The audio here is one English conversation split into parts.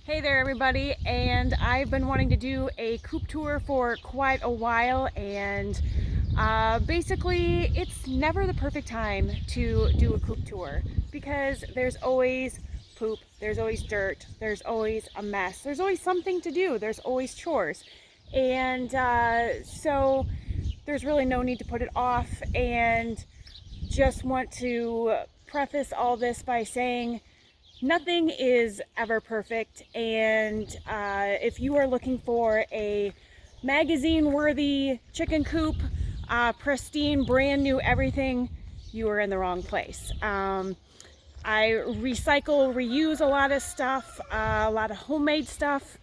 Hey there everybody, and I've been wanting to do a coop tour for quite a while, and basically it's never the perfect time to do a coop tour because there's always poop, there's always dirt, there's always a mess, there's always something to do, there's always chores, and so there's really no need to put it off. And just want to preface all this by saying nothing is ever perfect, and if you are looking for a magazine-worthy chicken coop, pristine, brand new everything, you are in the wrong place. I recycle, reuse a lot of stuff, a lot of homemade stuff,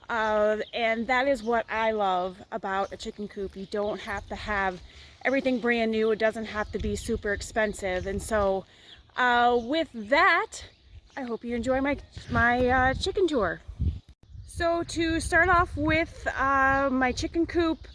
and that is what I love about a chicken coop. You don't have to have everything brand new. It doesn't have to be super expensive. And so with that, I hope you enjoy my chicken tour. So to start off with my chicken coop,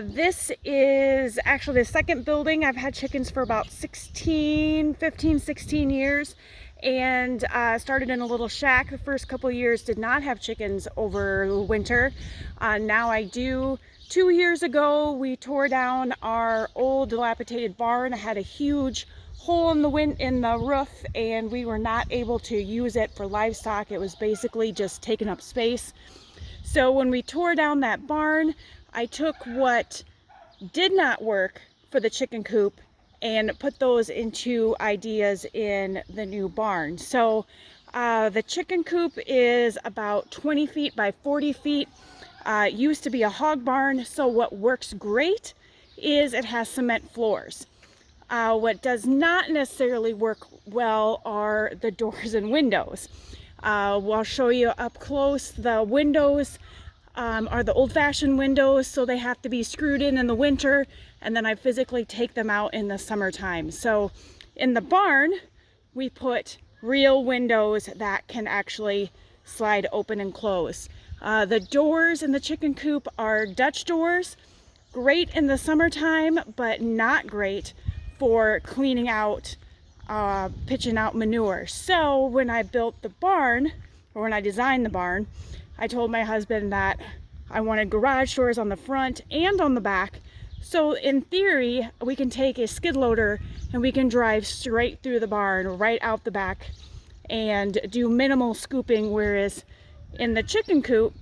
this is actually the second building. I've had chickens for about 15, 16 years, and started in a little shack. The first couple of years did not have chickens over winter. Now I do. 2 years ago, we tore down our old dilapidated barn. I had a huge hole in the roof, and we were not able to use it for livestock. It was basically just taking up space. So when we tore down that barn, I took what did not work for the chicken coop and put those into ideas in the new barn. So the chicken coop is about 20 feet by 40 feet. It used to be a hog barn, so what works great is it has cement floors. What does not necessarily work well are the doors and windows. I'll show you up close. The windows are the old-fashioned windows, so they have to be screwed in the winter, and then I physically take them out in the summertime. So in the barn, we put real windows that can actually slide open and close. The doors in the chicken coop are Dutch doors, great in the summertime, but not great for cleaning out, pitching out manure. So when I built the barn, or when I designed the barn, I told my husband that I wanted garage doors on the front and on the back. So in theory, we can take a skid loader and we can drive straight through the barn, right out the back, and do minimal scooping, whereas in the chicken coop,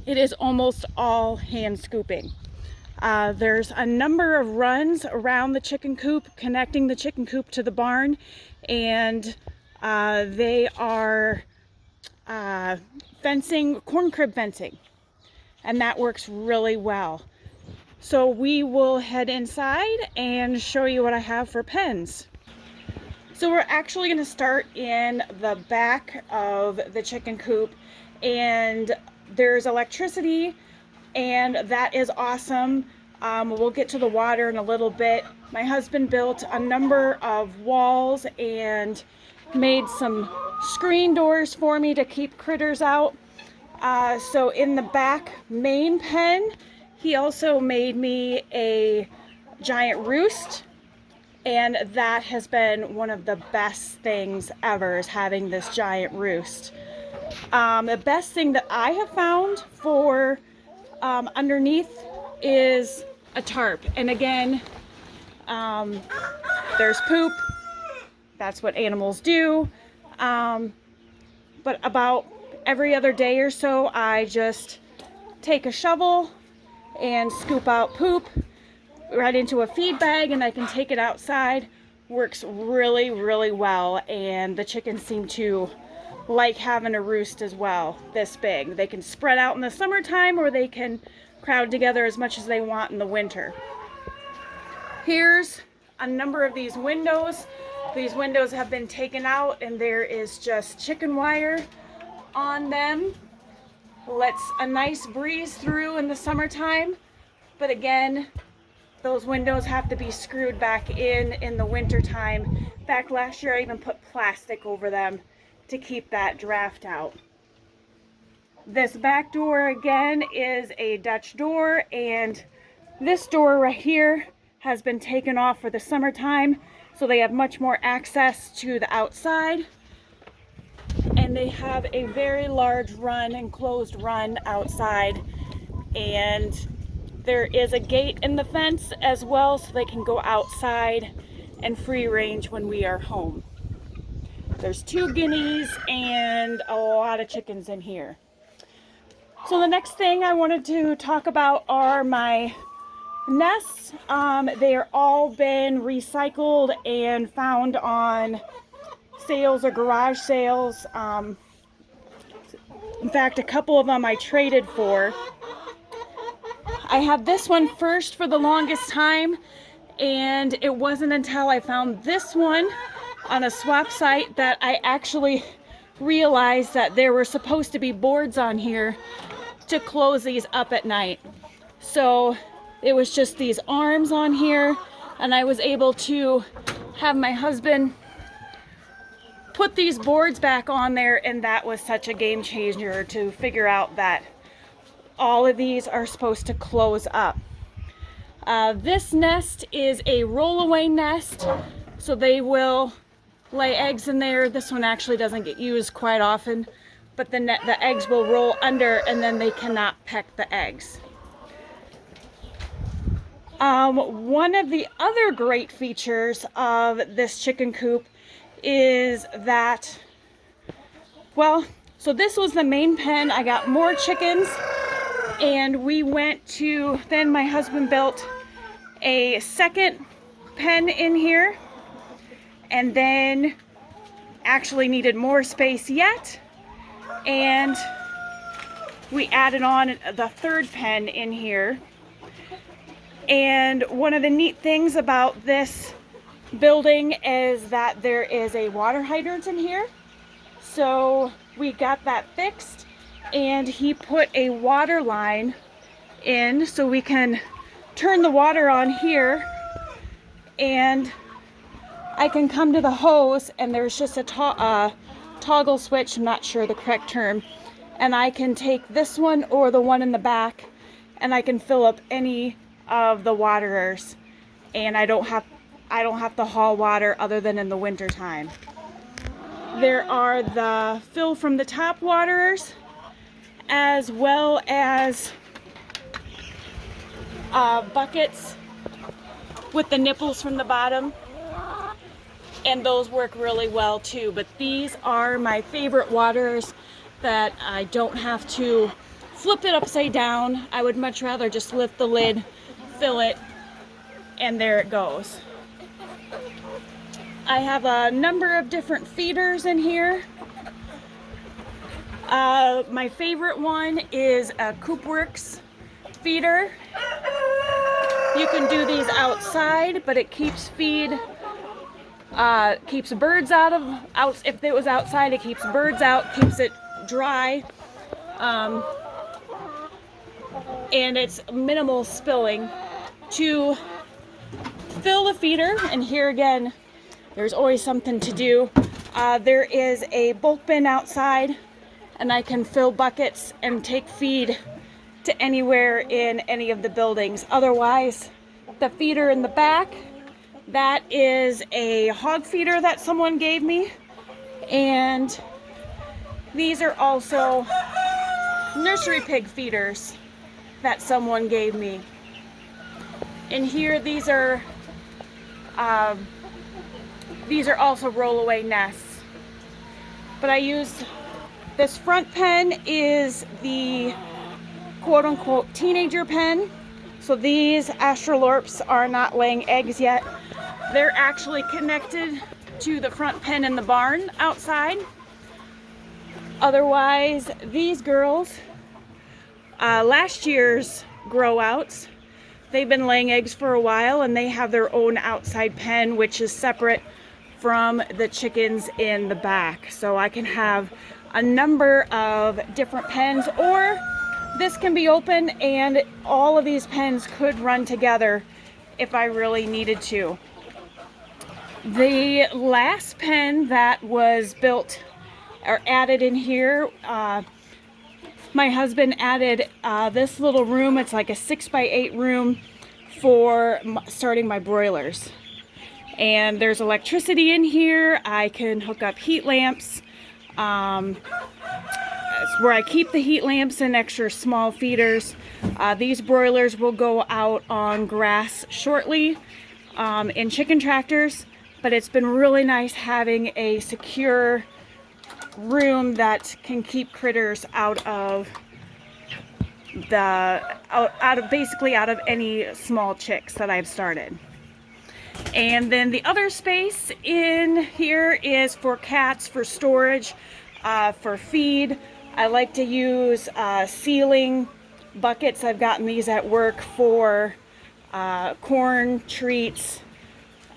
it is almost all hand scooping. There's a number of runs around the chicken coop connecting the chicken coop to the barn, and they are fencing, corn crib fencing, and that works really well. So we will head inside and show you what I have for pens. So we're actually going to start in the back of the chicken coop, and there's electricity, and that is awesome. We'll get to the water in a little bit. My husband built a number of walls and made some screen doors for me to keep critters out. So in the back main pen, he also made me a giant roost, and that has been one of the best things ever, is having this giant roost. The best thing that I have found for underneath is a tarp, and again, there's poop. That's what animals do. But about every other day or so, I just take a shovel and scoop out poop right into a feed bag, and I can take it outside. Works really, really well, and the chickens seem to like having a roost as well, this big. They can spread out in the summertime, or they can crowd together as much as they want in the winter. Here's a number of these windows. These windows have been taken out, and there is just chicken wire on them. Lets a nice breeze through in the summertime, but again, those windows have to be screwed back in the winter time. In fact, last year I even put plastic over them to keep that draft out. This back door again is a Dutch door, and this door right here has been taken off for the summertime, so they have much more access to the outside. And and they have a very large run, enclosed run outside, and there is a gate in the fence as well, so they can go outside and free range when we are home. There's 2 guineas and a lot of chickens in here. So the next thing I wanted to talk about are my nests. They are all been recycled and found on sales or garage sales. In fact, a couple of them I traded for. I had this one first for the longest time, and it wasn't until I found this one on a swap site that I actually realized that there were supposed to be boards on here to close these up at night. So it was just these arms on here, and I was able to have my husband put these boards back on there, and that was such a game changer to figure out that all of these are supposed to close up. This nest is a roll-away nest, so they will lay eggs in there. This one actually doesn't get used quite often, but the eggs will roll under, and then they cannot peck the eggs. One of the other great features of this chicken coop is that, well, so this was the main pen. I got more chickens, and we went to, then my husband built a second pen in here, and then actually needed more space yet, and we added on the third pen in here. And one of the neat things about this building is that there is a water hydrant in here, so we got that fixed, and he put a water line in so we can turn the water on here, and I can come to the hose, and there's just a toggle switch, I'm not sure the correct term, and I can take this one or the one in the back, and I can fill up any of the waterers, and I don't have to haul water other than in the winter time. There are the fill from the top waterers, as well as buckets with the nipples from the bottom, and those work really well too. But these are my favorite waterers that I don't have to flip it upside down. I would much rather just lift the lid, fill it, and there it goes. I have a number of different feeders in here. My favorite one is a Coopworks feeder. You can do these outside, but it keeps keeps birds out. If it was outside, it keeps birds out, keeps it dry, and it's minimal spilling. To fill the feeder, and here again, there's always something to do. There is a bulk bin outside, and I can fill buckets and take feed to anywhere in any of the buildings. Otherwise, the feeder in the back, that is a hog feeder that someone gave me, and these are also nursery pig feeders that someone gave me. And here, these are also roll-away nests. But I use this front pen is the quote-unquote teenager pen. So these Astrolorps are not laying eggs yet. They're actually connected to the front pen in the barn outside. Otherwise, these girls, last year's grow outs, they've been laying eggs for a while, and they have their own outside pen, which is separate from the chickens in the back. So I can have a number of different pens, or this can be open, and all of these pens could run together if I really needed to. The last pen that was built or added in here, my husband added this little room. It's like a 6x8 room for starting my broilers. And there's electricity in here. I can hook up heat lamps. It's where I keep the heat lamps and extra small feeders. These broilers will go out on grass shortly in chicken tractors, but it's been really nice having a secure room that can keep critters out of basically out of any small chicks that I've started. And then the other space in here is for cats, for storage, for feed. I like to use ceiling buckets. I've gotten these at work for corn, treats,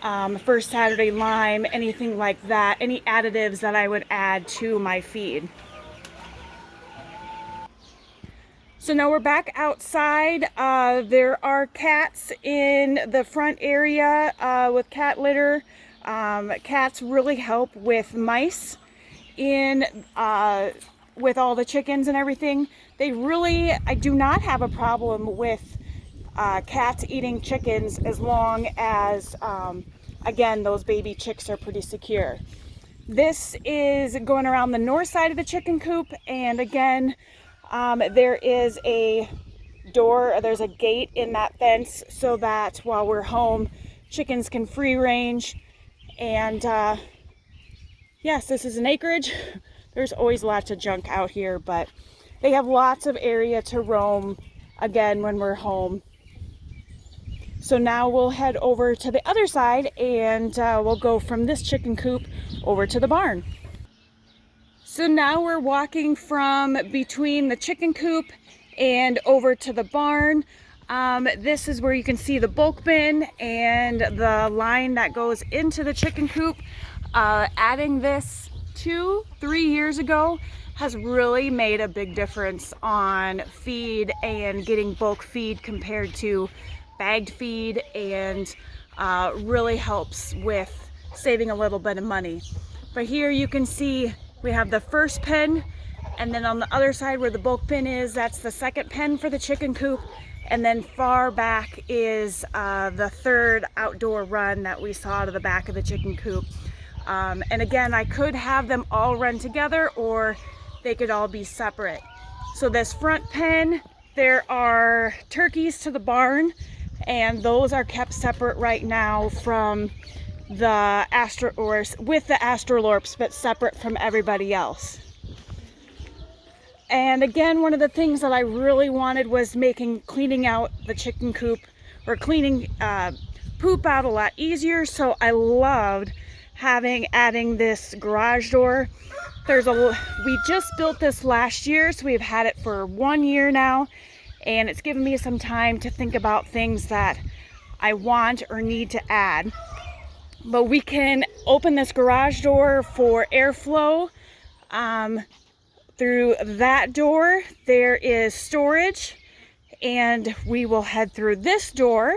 First Saturday lime, anything like that, any additives that I would add to my feed. So now we're back outside. There are cats in the front area with cat litter. Cats really help with mice with all the chickens and everything. I do not have a problem with cats eating chickens as long as, again, those baby chicks are pretty secure. This is going around the north side of the chicken coop, and again, there is a there's a gate in that fence so that while we're home, chickens can free range. And yes, this is an acreage. There's always lots of junk out here, but they have lots of area to roam again when we're home. So now we'll head over to the other side, and we'll go from this chicken coop over to the barn. So now we're walking from between the chicken coop and over to the barn. This is where you can see the bulk bin and the line that goes into the chicken coop. Adding this 2-3 years ago has really made a big difference on feed and getting bulk feed compared to bagged feed, and really helps with saving a little bit of money. But here you can see we have the first pen, and then on the other side where the bulk bin is, that's the second pen for the chicken coop, and then far back is the third outdoor run that we saw to the back of the chicken coop. And again, I could have them all run together, or they could all be separate. So this front pen, there are turkeys to the barn, and those are kept separate right now from the with the astrolorps, but separate from everybody else. And again, one of the things that I really wanted was cleaning out the chicken coop, or cleaning poop out a lot easier. So I loved adding this garage door. We just built this last year, so we've had it for 1 year now, and it's given me some time to think about things that I want or need to add. But we can open this garage door for airflow. Through that door, there is storage, and we will head through this door.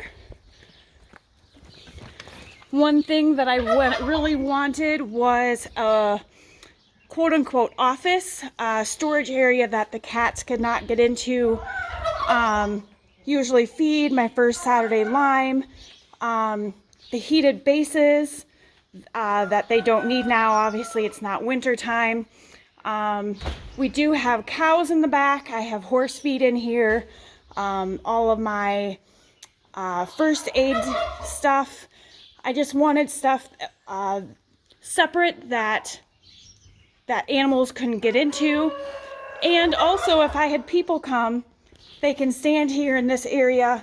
One thing that I really wanted was a quote-unquote office, storage area that the cats could not get into. Usually feed, my First Saturday lime, the heated bases that they don't need now. Obviously, it's not winter time. We do have cows in the back. I have horse feed in here. All of my first aid stuff. I just wanted stuff separate that animals couldn't get into. And also, if I had people come, they can stand here in this area,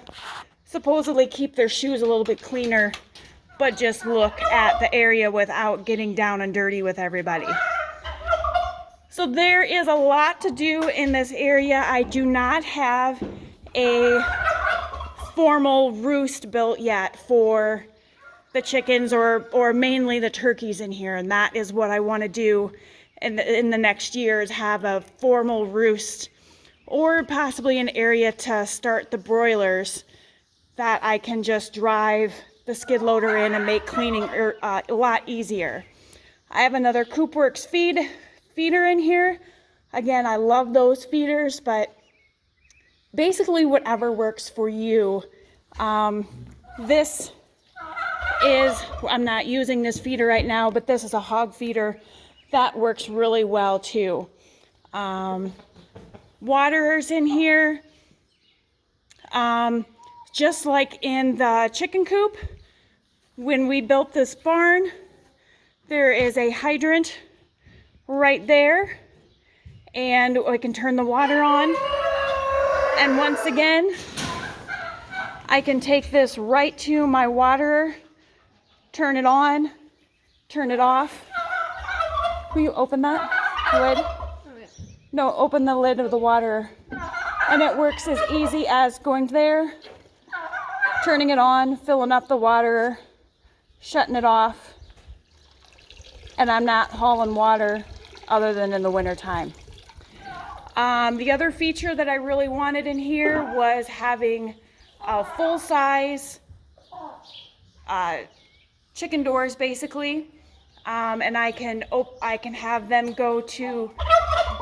supposedly keep their shoes a little bit cleaner, but just look at the area without getting down and dirty with everybody. So there is a lot to do in this area. I do not have a formal roost built yet for the chickens or mainly the turkeys in here, and that is what I want to do in the next year, is have a formal roost, or possibly an area to start the broilers that I can just drive the skid loader in and make cleaning a lot easier. I have another CoopWorks feeder in here. Again, I love those feeders, but basically whatever works for you. I'm not using this feeder right now, but this is a hog feeder that works really well too. Waterers in here, just like in the chicken coop. When we built this barn, there is a hydrant right there, and I can turn the water on. And once again, I can take this right to my waterer, turn it on, turn it off. Will you open that lid? No, open the lid of the water. And it works as easy as going there, turning it on, filling up the water, shutting it off. And I'm not hauling water other than in the winter time. The other feature that I really wanted in here was having a full-size chicken doors, basically. And I can have them go to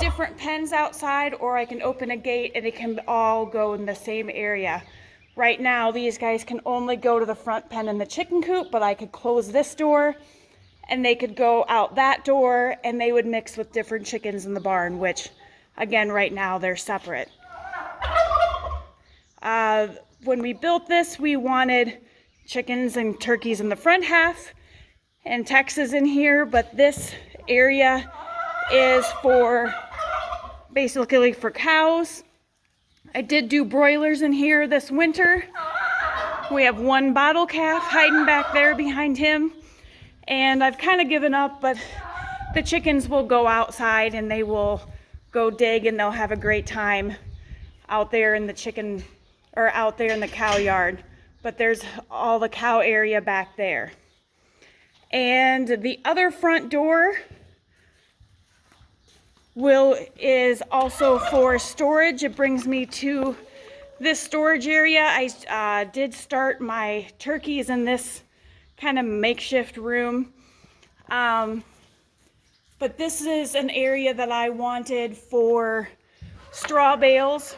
different pens outside, or I can open a gate and it can all go in the same area. Right now, these guys can only go to the front pen in the chicken coop, but I could close this door and they could go out that door and they would mix with different chickens in the barn, which, again, right now they're separate. When we built this, we wanted chickens and turkeys in the front half and Texas in here, but this area is for basically for cows. I did do broilers in here this winter. We have one bottle calf hiding back there behind him, and I've kind of given up, but the chickens will go outside and they will go dig and they'll have a great time out there in the chicken, or out there in the cow yard. But there's all the cow area back there. And the other front door is also for storage. It brings me to this storage area. I did start my turkeys in this kind of makeshift room. But this is an area that I wanted for straw bales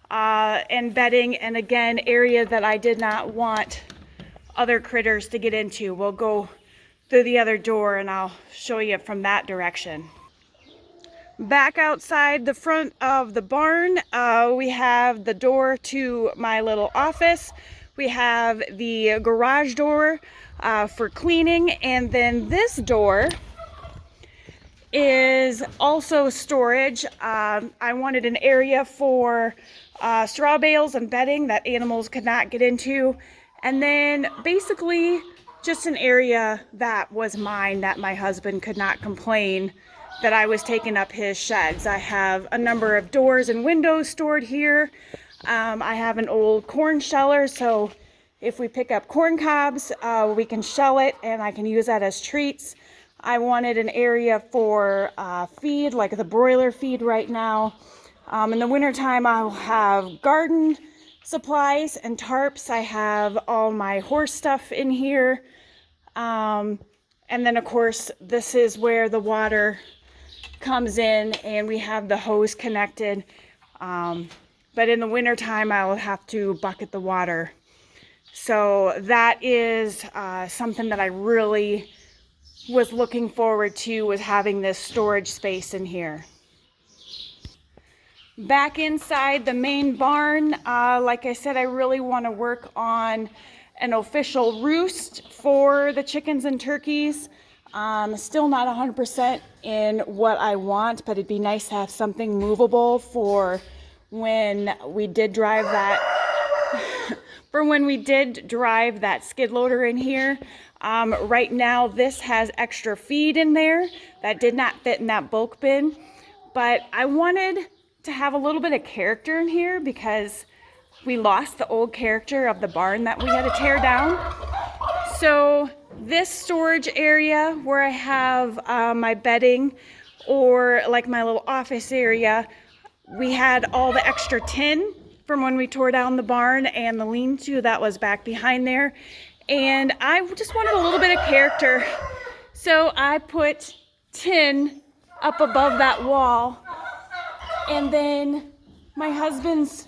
and bedding, and again, area that I did not want other critters to get into. We'll go through the other door and I'll show you from that direction. Back outside the front of the barn, we have the door to my little office. We have the garage door for cleaning, and then this door is also storage. I wanted an area for straw bales and bedding that animals could not get into, and then basically just an area that was mine that my husband could not complain that I was taking up his sheds. I have a number of doors and windows stored here. I have an old corn sheller, so if we pick up corn cobs, we can shell it and I can use that as treats. I wanted an area for feed, like the broiler feed right now. In the wintertime, I'll have garden supplies and tarps. I have all my horse stuff in here. And then, of course, this is where the water comes in and we have the hose connected. But in the wintertime, I will have to bucket the water. So that is something that I really was looking forward to, was having this storage space in here. Back inside the main barn, like I said, I really want to work on an official roost for the chickens and turkeys. Still not 100% in what I want, but it'd be nice to have something movable for when we did drive that skid loader in here. Right now this has extra feed in there that did not fit in that bulk bin, but I wanted to have a little bit of character in here because we lost the old character of the barn that we had to tear down. So this storage area where I have my bedding, or like my little office area, we had all the extra tin from when we tore down the barn and the lean-to that was back behind there. And I just wanted a little bit of character. So I put tin up above that wall. And then my husband's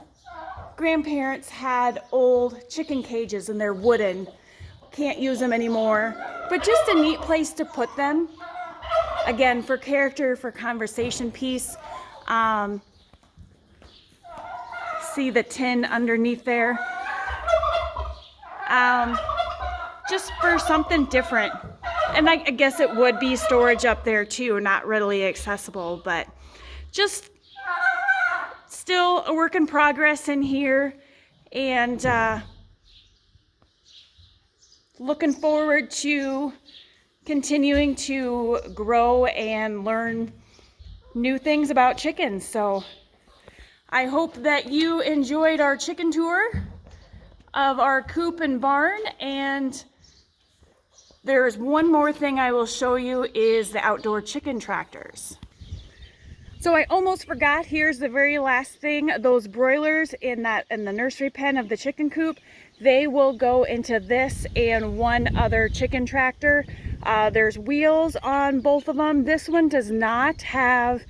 grandparents had old chicken cages and they're wooden. Can't use them anymore, but just a neat place to put them. again, for character, for conversation piece. See the tin underneath there. Just for something different. And I guess it would be storage up there too, not readily accessible, but just still a work in progress in here. And looking forward to continuing to grow and learn new things about chickens. So I hope that you enjoyed our chicken tour of our coop and barn, and there's one more thing I will show you is the outdoor chicken tractors. So I almost forgot, here's the very last thing. Those broilers in the nursery pen of the chicken coop, they will go into this and one other chicken tractor. There's wheels on both of them. This one does not have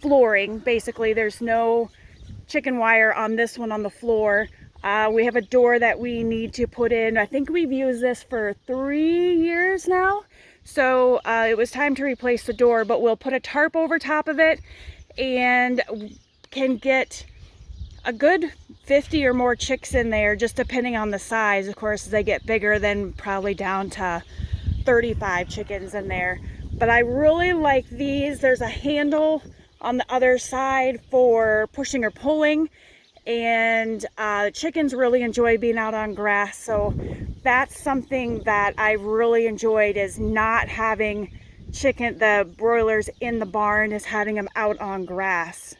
flooring. Basically, there's no chicken wire on this one on the floor. We have a door that we need to put in. I think we've used this for 3 years now. So it was time to replace the door, but we'll put a tarp over top of it and can get a good 50 or more chicks in there, just depending on the size. Of course, as they get bigger, then probably down to 35 chickens in there. But I really like these. There's a handle on the other side for pushing or pulling, and chickens really enjoy being out on grass. So that's something that I really enjoyed, is not having the broilers in the barn, is having them out on grass.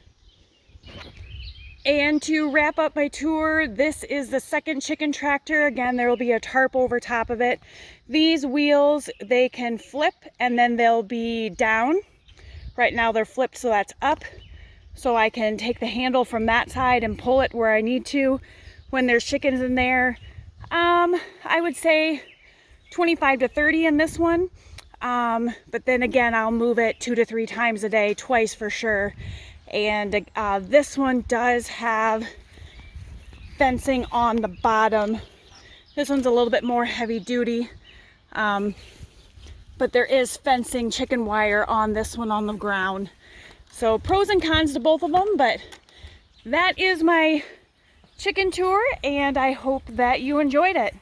And to wrap up my tour, this is the second chicken tractor. Again, there will be a tarp over top of it. These wheels, they can flip and then they'll be down. Right now they're flipped, so that's up. So I can take the handle from that side and pull it where I need to when there's chickens in there. I would say 25 to 30 in this one. But then again, I'll move it 2 to 3 times a day, twice for sure. And this one does have fencing on the bottom. This one's a little bit more heavy duty. But there is fencing, chicken wire on this one on the ground. So pros and cons to both of them, but that is my chicken tour, and I hope that you enjoyed it.